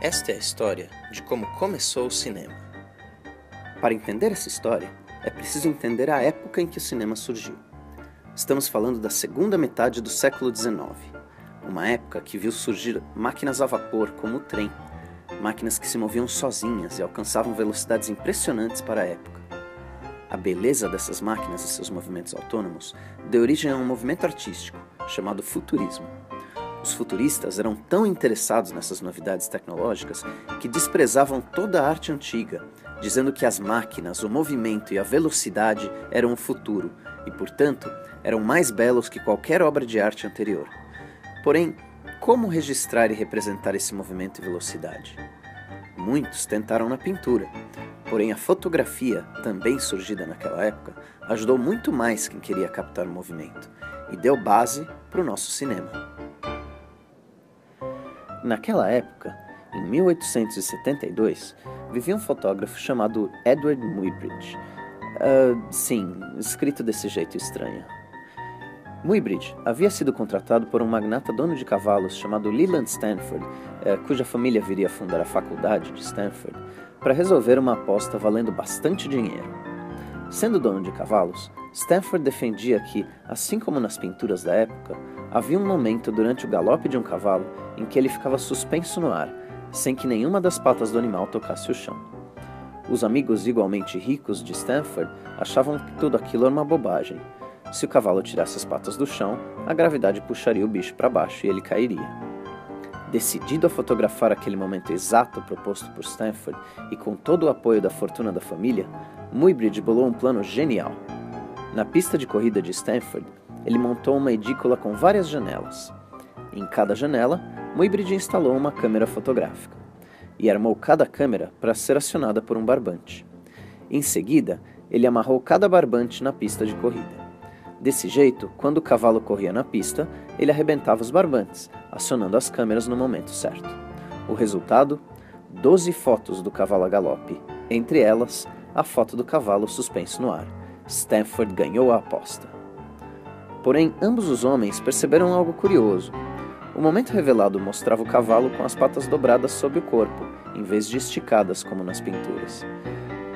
Esta é a história de como começou o cinema. Para entender essa história, é preciso entender a época em que o cinema surgiu. Estamos falando da segunda metade do século XIX, uma época que viu surgir máquinas a vapor como o trem, máquinas que se moviam sozinhas e alcançavam velocidades impressionantes para a época. A beleza dessas máquinas e seus movimentos autônomos deu origem a um movimento artístico chamado futurismo. Os futuristas eram tão interessados nessas novidades tecnológicas que desprezavam toda a arte antiga, dizendo que as máquinas, o movimento e a velocidade eram o futuro e, portanto, eram mais belos que qualquer obra de arte anterior. Porém, como registrar e representar esse movimento e velocidade? Muitos tentaram na pintura, porém a fotografia, também surgida naquela época, ajudou muito mais quem queria captar o movimento e deu base para o nosso cinema. Naquela época, em 1872, vivia um fotógrafo chamado Edward Muybridge. Sim, escrito desse jeito estranho. Muybridge havia sido contratado por um magnata dono de cavalos chamado Leland Stanford, cuja família viria a fundar a faculdade de Stanford, para resolver uma aposta valendo bastante dinheiro. Sendo dono de cavalos, Stanford defendia que, assim como nas pinturas da época, havia um momento durante o galope de um cavalo em que ele ficava suspenso no ar, sem que nenhuma das patas do animal tocasse o chão. Os amigos igualmente ricos de Stanford achavam que tudo aquilo era uma bobagem. Se o cavalo tirasse as patas do chão, a gravidade puxaria o bicho para baixo e ele cairia. Decidido a fotografar aquele momento exato proposto por Stanford e com todo o apoio da fortuna da família, Muybridge bolou um plano genial. Na pista de corrida de Stanford, ele montou uma edícula com várias janelas. Em cada janela, Muybridge instalou uma câmera fotográfica e armou cada câmera para ser acionada por um barbante. Em seguida, ele amarrou cada barbante na pista de corrida. Desse jeito, quando o cavalo corria na pista, ele arrebentava os barbantes, acionando as câmeras no momento certo. O resultado? 12 fotos do cavalo a galope, entre elas, a foto do cavalo suspenso no ar. Stanford ganhou a aposta. Porém, ambos os homens perceberam algo curioso. O momento revelado mostrava o cavalo com as patas dobradas sobre o corpo, em vez de esticadas como nas pinturas.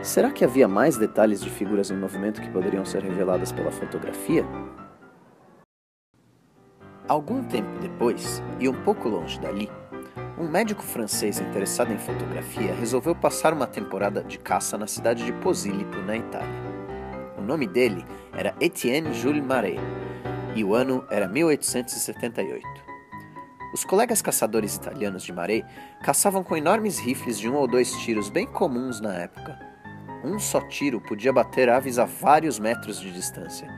Será que havia mais detalhes de figuras em movimento que poderiam ser reveladas pela fotografia? Algum tempo depois, e um pouco longe dali, um médico francês interessado em fotografia resolveu passar uma temporada de caça na cidade de Posillipo, na Itália. O nome dele era Étienne Jules Marais, e o ano era 1878. Os colegas caçadores italianos de Marais caçavam com enormes rifles de 1 ou 2 tiros bem comuns na época. Um só tiro podia bater aves a vários metros de distância.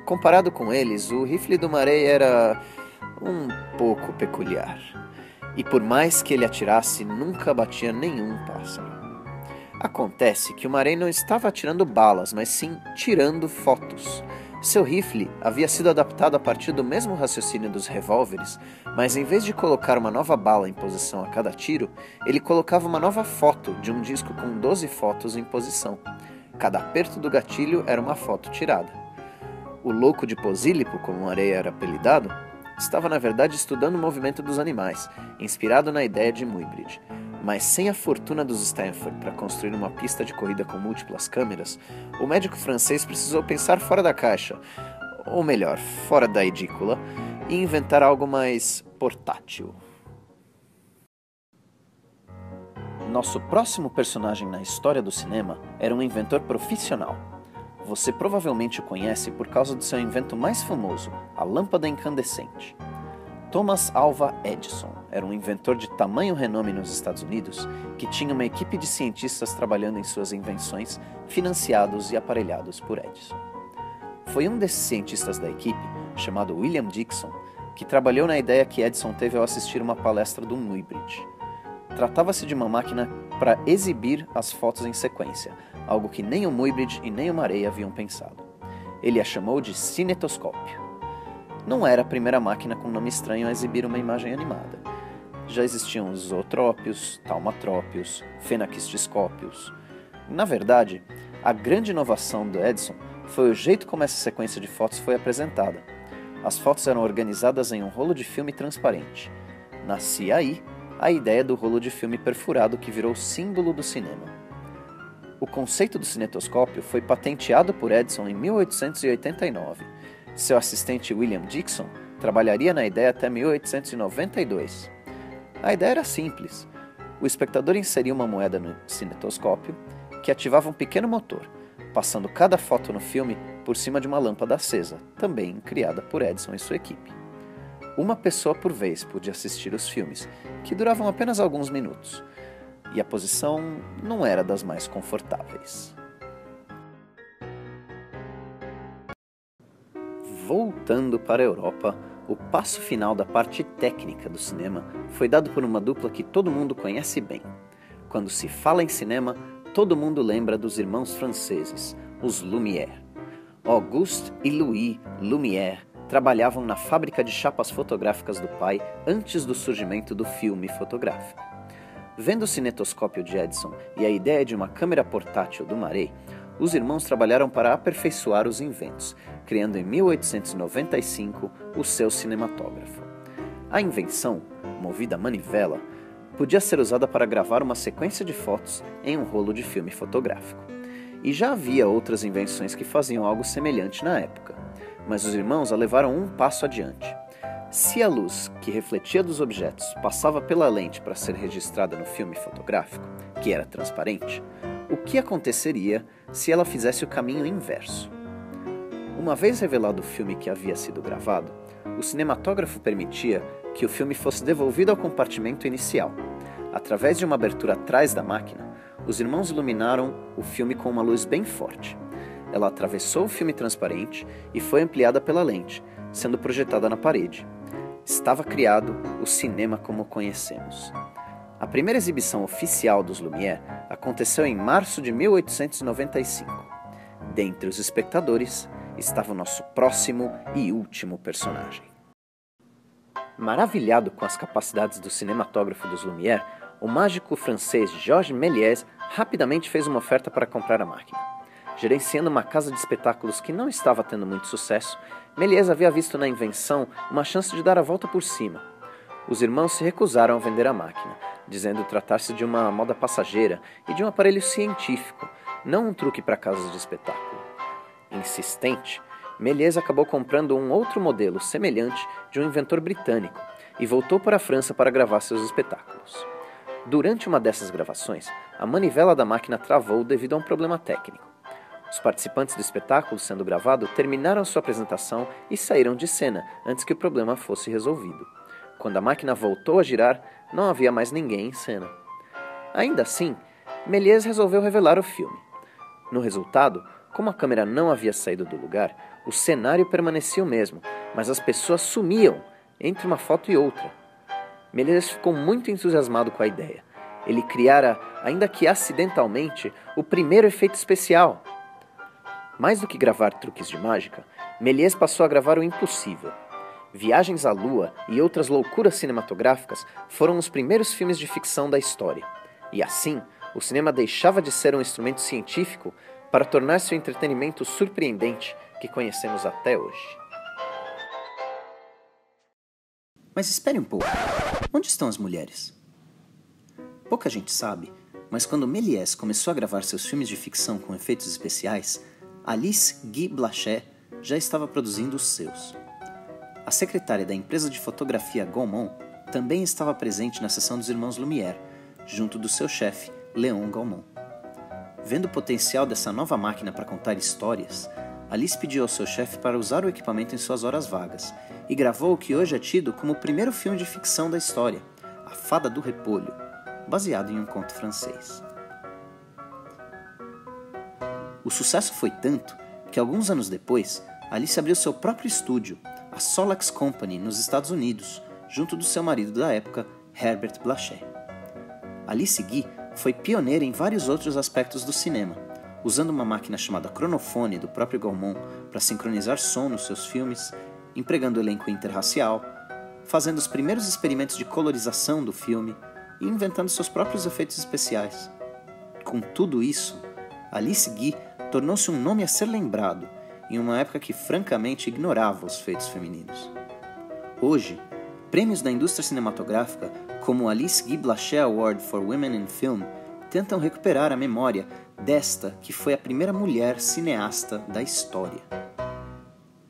Comparado com eles, o rifle do Marais era um pouco peculiar. E por mais que ele atirasse, nunca batia nenhum pássaro. Acontece que o Marais não estava atirando balas, mas sim tirando fotos. Seu rifle havia sido adaptado a partir do mesmo raciocínio dos revólveres, mas em vez de colocar uma nova bala em posição a cada tiro, ele colocava uma nova foto de um disco com 12 fotos em posição. Cada aperto do gatilho era uma foto tirada. O louco de Posillipo, como Marais era apelidado, estava na verdade estudando o movimento dos animais, inspirado na ideia de Muybridge. Mas sem a fortuna dos Stanford para construir uma pista de corrida com múltiplas câmeras, o médico francês precisou pensar fora da caixa, ou melhor, fora da edícula, e inventar algo mais portátil. Nosso próximo personagem na história do cinema era um inventor profissional. Você provavelmente o conhece por causa do seu invento mais famoso, a lâmpada incandescente. Thomas Alva Edison era um inventor de tamanho renome nos Estados Unidos que tinha uma equipe de cientistas trabalhando em suas invenções, financiados e aparelhados por Edison. Foi um desses cientistas da equipe, chamado William Dickson, que trabalhou na ideia que Edison teve ao assistir uma palestra do Muybridge. Tratava-se de uma máquina para exibir as fotos em sequência, algo que nem o Muybridge e nem o Marais haviam pensado. Ele a chamou de cinetoscópio. Não era a primeira máquina com nome estranho a exibir uma imagem animada. Já existiam zootrópios, taumatrópios, fenaquistiscópios. Na verdade, a grande inovação do Edison foi o jeito como essa sequência de fotos foi apresentada. As fotos eram organizadas em um rolo de filme transparente. Nascia aí a ideia do rolo de filme perfurado que virou símbolo do cinema. O conceito do cinetoscópio foi patenteado por Edison em 1889. Seu assistente William Dickson trabalharia na ideia até 1892. A ideia era simples. O espectador inseria uma moeda no cinetoscópio, que ativava um pequeno motor, passando cada foto no filme por cima de uma lâmpada acesa, também criada por Edison e sua equipe. Uma pessoa por vez podia assistir os filmes, que duravam apenas alguns minutos, e a posição não era das mais confortáveis. Voltando para a Europa, o passo final da parte técnica do cinema foi dado por uma dupla que todo mundo conhece bem. Quando se fala em cinema, todo mundo lembra dos irmãos franceses, os Lumière. Auguste e Louis Lumière trabalhavam na fábrica de chapas fotográficas do pai antes do surgimento do filme fotográfico. Vendo o cinetoscópio de Edison e a ideia de uma câmera portátil do Marey, os irmãos trabalharam para aperfeiçoar os inventos, criando em 1895 o seu cinematógrafo. A invenção, movida a manivela, podia ser usada para gravar uma sequência de fotos em um rolo de filme fotográfico. E já havia outras invenções que faziam algo semelhante na época, mas os irmãos a levaram um passo adiante. Se a luz que refletia dos objetos passava pela lente para ser registrada no filme fotográfico, que era transparente, o que aconteceria se ela fizesse o caminho inverso? Uma vez revelado o filme que havia sido gravado, o cinematógrafo permitia que o filme fosse devolvido ao compartimento inicial. Através de uma abertura atrás da máquina, os irmãos iluminaram o filme com uma luz bem forte. Ela atravessou o filme transparente e foi ampliada pela lente, sendo projetada na parede. Estava criado o cinema como o conhecemos. A primeira exibição oficial dos Lumière aconteceu em março de 1895. Dentre os espectadores estava o nosso próximo e último personagem. Maravilhado com as capacidades do cinematógrafo dos Lumière, o mágico francês Georges Méliès rapidamente fez uma oferta para comprar a máquina. Gerenciando uma casa de espetáculos que não estava tendo muito sucesso, Méliès havia visto na invenção uma chance de dar a volta por cima. Os irmãos se recusaram a vender a máquina, dizendo tratar-se de uma moda passageira e de um aparelho científico, não um truque para casas de espetáculo. Insistente, Méliès acabou comprando um outro modelo semelhante de um inventor britânico e voltou para a França para gravar seus espetáculos. Durante uma dessas gravações, a manivela da máquina travou devido a um problema técnico. Os participantes do espetáculo sendo gravado terminaram sua apresentação e saíram de cena antes que o problema fosse resolvido. Quando a máquina voltou a girar, não havia mais ninguém em cena. Ainda assim, Méliès resolveu revelar o filme. No resultado, como a câmera não havia saído do lugar, o cenário permanecia o mesmo, mas as pessoas sumiam entre uma foto e outra. Méliès ficou muito entusiasmado com a ideia. Ele criara, ainda que acidentalmente, o primeiro efeito especial. Mais do que gravar truques de mágica, Méliès passou a gravar o impossível. Viagens à Lua e outras loucuras cinematográficas foram os primeiros filmes de ficção da história. E assim, o cinema deixava de ser um instrumento científico para tornar-se o entretenimento surpreendente que conhecemos até hoje. Mas espere um pouco. Onde estão as mulheres? Pouca gente sabe, mas quando Méliès começou a gravar seus filmes de ficção com efeitos especiais, Alice Guy Blaché já estava produzindo os seus. A secretária da empresa de fotografia Gaumont também estava presente na sessão dos irmãos Lumière, junto do seu chefe, Léon Gaumont. Vendo o potencial dessa nova máquina para contar histórias, Alice pediu ao seu chefe para usar o equipamento em suas horas vagas e gravou o que hoje é tido como o primeiro filme de ficção da história, A Fada do Repolho, baseado em um conto francês. O sucesso foi tanto que, alguns anos depois, Alice abriu seu próprio estúdio, a Solax Company, nos Estados Unidos, junto do seu marido da época, Herbert Blaché. Alice Guy foi pioneira em vários outros aspectos do cinema, usando uma máquina chamada cronofone do próprio Gaumont para sincronizar som nos seus filmes, empregando elenco interracial, fazendo os primeiros experimentos de colorização do filme e inventando seus próprios efeitos especiais. Com tudo isso, Alice Guy tornou-se um nome a ser lembrado em uma época que francamente ignorava os feitos femininos. Hoje, Prêmios da indústria cinematográfica, como o Alice Guy Blaché Award for Women in Film, tentam recuperar a memória desta que foi a primeira mulher cineasta da história.